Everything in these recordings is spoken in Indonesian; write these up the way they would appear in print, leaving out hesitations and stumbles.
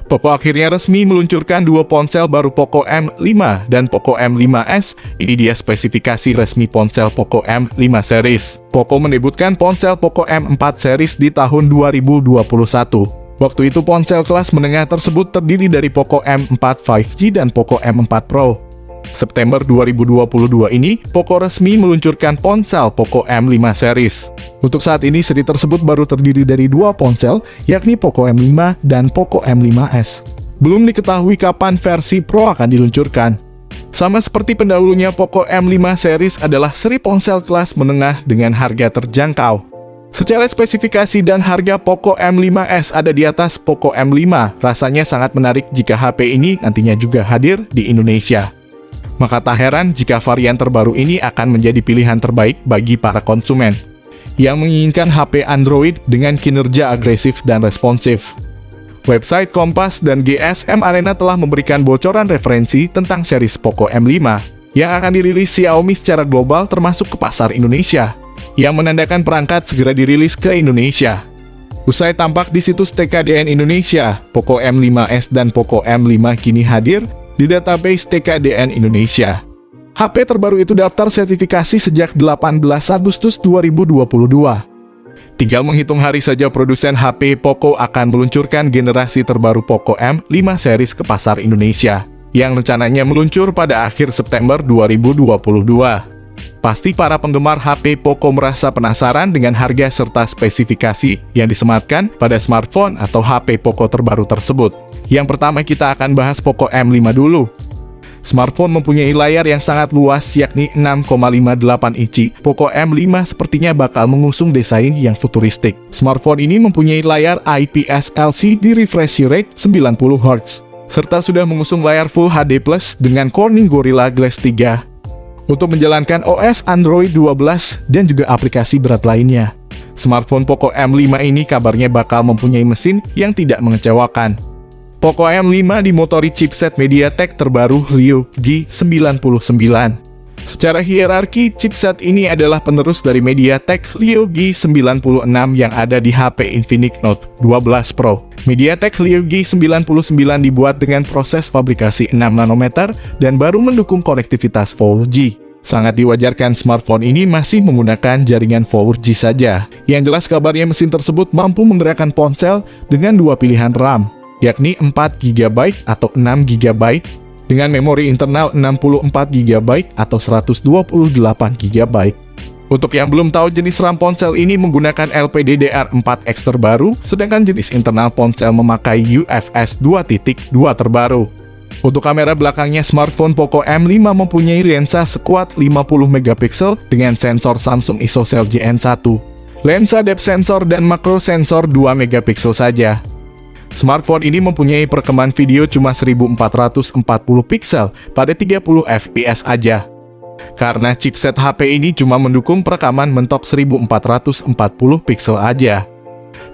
Poco akhirnya resmi meluncurkan dua ponsel baru Poco M5 dan Poco M5s. Ini dia spesifikasi resmi ponsel Poco M5 series. Poco mendebutkan ponsel Poco M4 series di tahun 2021. Waktu itu ponsel kelas menengah tersebut terdiri dari Poco M4 5G dan Poco M4 Pro. September 2022 ini, Poco resmi meluncurkan ponsel Poco M5 series. Untuk saat ini, seri tersebut baru terdiri dari dua ponsel, yakni Poco M5 dan Poco M5s. Belum diketahui kapan versi Pro akan diluncurkan. Sama seperti pendahulunya, Poco M5 series adalah seri ponsel kelas menengah dengan harga terjangkau. Secara spesifikasi dan harga Poco M5s ada di atas Poco M5, rasanya sangat menarik jika HP ini nantinya juga hadir di Indonesia. Maka tak heran jika varian terbaru ini akan menjadi pilihan terbaik bagi para konsumen yang menginginkan HP Android dengan kinerja agresif dan responsif. Website Kompas dan GSM Arena telah memberikan bocoran referensi tentang series Poco M5 yang akan dirilis Xiaomi secara global termasuk ke pasar Indonesia, yang menandakan perangkat segera dirilis ke Indonesia. Usai tampak di situs TKDN Indonesia, Poco M5s dan Poco M5 kini hadir di database TKDN Indonesia. HP terbaru itu daftar sertifikasi sejak 18 Agustus 2022. Tinggal menghitung hari saja produsen HP Poco akan meluncurkan generasi terbaru Poco M5 series ke pasar Indonesia, yang rencananya meluncur pada akhir September 2022. Pasti para penggemar HP Poco merasa penasaran dengan harga serta spesifikasi yang disematkan pada smartphone atau HP Poco terbaru tersebut. Yang pertama kita akan bahas Poco M5 dulu. Smartphone mempunyai layar yang sangat luas yakni 6,58 inci. Poco M5 sepertinya bakal mengusung desain yang futuristik. Smartphone ini mempunyai layar IPS LCD refresh rate 90 Hz, serta sudah mengusung layar Full HD Plus dengan Corning Gorilla Glass 3 untuk menjalankan OS Android 12 dan juga aplikasi berat lainnya. Smartphone Poco M5 ini kabarnya bakal mempunyai mesin yang tidak mengecewakan. Poco M5 dimotori chipset MediaTek terbaru Helio G99. Secara hierarki, chipset ini adalah penerus dari MediaTek Helio G96 yang ada di HP Infinix Note 12 Pro. MediaTek Helio G99 dibuat dengan proses fabrikasi 6 nanometer dan baru mendukung konektivitas 4G. Sangat diwajarkan smartphone ini masih menggunakan jaringan 4G saja. Yang jelas kabarnya mesin tersebut mampu menggerakkan ponsel dengan dua pilihan RAM, yakni 4GB atau 6GB, dengan memori internal 64GB atau 128GB. Untuk yang belum tahu, jenis RAM ponsel ini menggunakan LPDDR4X terbaru, sedangkan jenis internal ponsel memakai UFS 2.2 terbaru. Untuk kamera belakangnya, smartphone Poco M5 mempunyai lensa sekuat 50MP dengan sensor Samsung ISOCELL GN1, lensa depth sensor dan makro sensor 2MP saja. Smartphone ini mempunyai perekaman video cuma 1440 piksel pada 30 fps aja. Karena chipset HP ini cuma mendukung perekaman mentok 1440 piksel aja.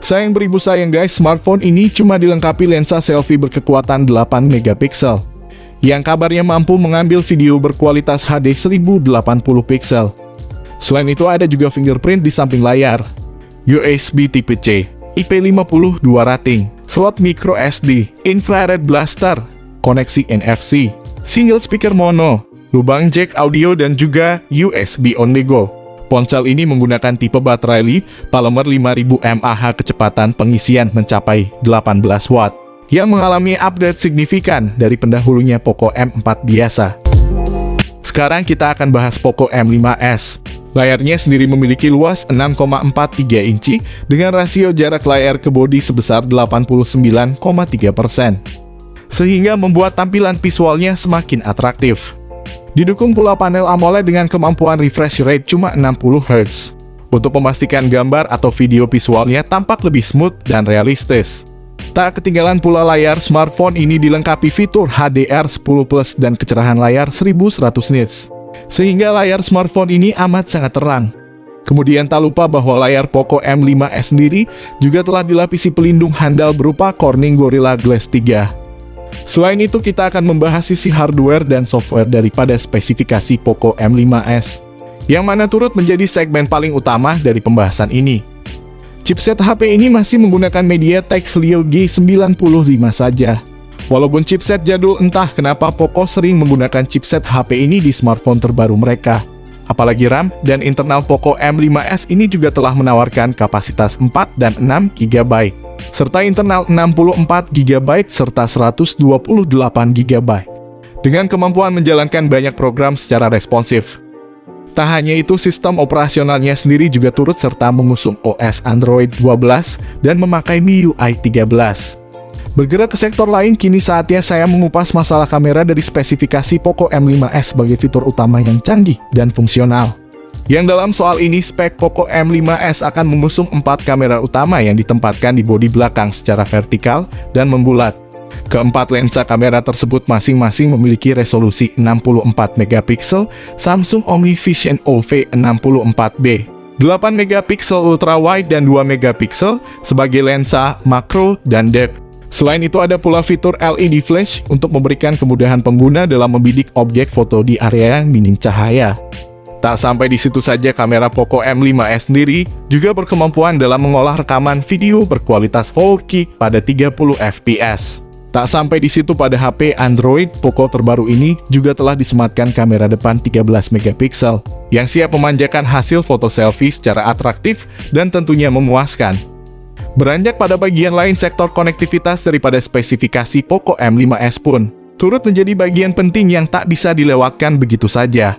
Sayang beribu sayang guys, smartphone ini cuma dilengkapi lensa selfie berkekuatan 8MP, yang kabarnya mampu mengambil video berkualitas HD 1080 piksel. Selain itu ada juga fingerprint di samping layar, USB tipe C, IP52 rating, slot micro SD, infrared blaster, koneksi NFC, single speaker mono, lubang jack audio dan juga USB on the go. Ponsel ini menggunakan tipe baterai Li-Polymer 5000 mAh, kecepatan pengisian mencapai 18 watt, yang mengalami update signifikan dari pendahulunya Poco M4 biasa. Sekarang kita akan bahas Poco M5s. Layarnya sendiri memiliki luas 6,43 inci dengan rasio jarak layar ke bodi sebesar 89,3%, sehingga membuat tampilan visualnya semakin atraktif. Didukung pula panel AMOLED dengan kemampuan refresh rate cuma 60 Hz, untuk memastikan gambar atau video visualnya tampak lebih smooth dan realistis. Tak ketinggalan pula layar smartphone ini dilengkapi fitur HDR10+ dan kecerahan layar 1100 nits, sehingga layar smartphone ini amat sangat terang. Kemudian tak lupa bahwa layar Poco M5s sendiri juga telah dilapisi pelindung handal berupa Corning Gorilla Glass 3. Selain itu, kita akan membahas sisi hardware dan software daripada spesifikasi Poco M5s, yang mana turut menjadi segmen paling utama dari pembahasan ini. Chipset HP ini masih menggunakan MediaTek Helio G95 saja. Walaupun chipset jadul, entah kenapa Poco sering menggunakan chipset HP ini di smartphone terbaru mereka. Apalagi RAM dan internal Poco M5s ini juga telah menawarkan kapasitas 4 dan 6 GB, serta internal 64 GB serta 128 GB, dengan kemampuan menjalankan banyak program secara responsif. Tak hanya itu, sistem operasionalnya sendiri juga turut serta mengusung OS Android 12 dan memakai MIUI 13. Bergerak ke sektor lain, kini saatnya saya mengupas masalah kamera dari spesifikasi Poco M5s sebagai fitur utama yang canggih dan fungsional. Yang dalam soal ini, spek Poco M5s akan mengusung 4 kamera utama yang ditempatkan di bodi belakang secara vertikal dan membulat. Keempat lensa kamera tersebut masing-masing memiliki resolusi 64 megapiksel Samsung OmniVision OV64B, 8 megapiksel ultrawide dan 2 megapiksel sebagai lensa makro dan depth. Selain itu ada pula fitur LED flash untuk memberikan kemudahan pengguna dalam membidik objek foto di area yang minim cahaya. Tak sampai di situ saja, kamera Poco M5s sendiri juga berkemampuan dalam mengolah rekaman video berkualitas 4K pada 30 fps. Tak sampai di situ, pada HP Android Poco terbaru ini juga telah disematkan kamera depan 13 megapiksel yang siap memanjakan hasil foto selfie secara atraktif dan tentunya memuaskan. Beranjak pada bagian lain, sektor konektivitas daripada spesifikasi Poco M5s pun turut menjadi bagian penting yang tak bisa dilewatkan begitu saja.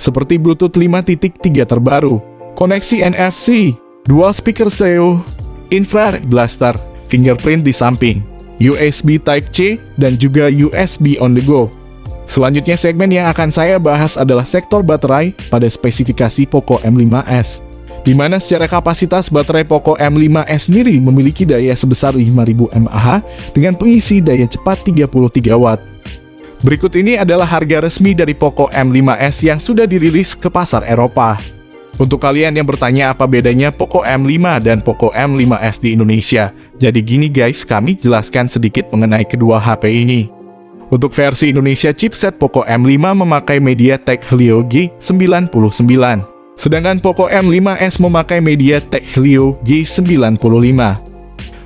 Seperti Bluetooth 5.3 terbaru, koneksi NFC, dual speaker stereo, infrared blaster, fingerprint di samping, USB Type-C, dan juga USB on the go. Selanjutnya, segmen yang akan saya bahas adalah sektor baterai pada spesifikasi Poco M5s, di mana secara kapasitas baterai Poco M5s sendiri memiliki daya sebesar 5000 mAh dengan pengisi daya cepat 33 Watt. Berikut ini adalah harga resmi dari Poco M5s yang sudah dirilis ke pasar Eropa. Untuk kalian yang bertanya apa bedanya Poco M5 dan Poco M5s di Indonesia, jadi gini guys, kami jelaskan sedikit mengenai kedua HP ini. Untuk versi Indonesia, chipset Poco M5 memakai MediaTek Helio G99, sedangkan Poco M5s memakai MediaTek Helio G95.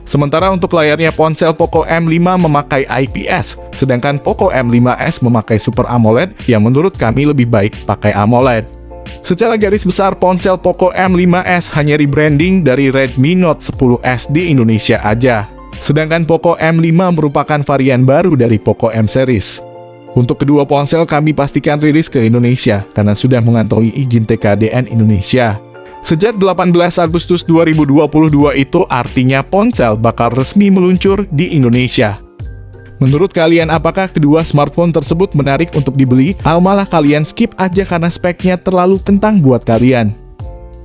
Sementara untuk layarnya, ponsel Poco M5 memakai IPS, sedangkan Poco M5s memakai Super AMOLED yang menurut kami lebih baik pakai AMOLED. Secara garis besar, ponsel Poco M5s hanya rebranding dari Redmi Note 10s di Indonesia aja. Sedangkan Poco M5 merupakan varian baru dari Poco M series. Untuk kedua ponsel kami pastikan rilis ke Indonesia karena sudah mengantongi izin TKDN Indonesia. Sejak 18 Agustus 2022 itu artinya ponsel bakal resmi meluncur di Indonesia. Menurut kalian, apakah kedua smartphone tersebut menarik untuk dibeli, atau malah kalian skip aja karena speknya terlalu kentang buat kalian?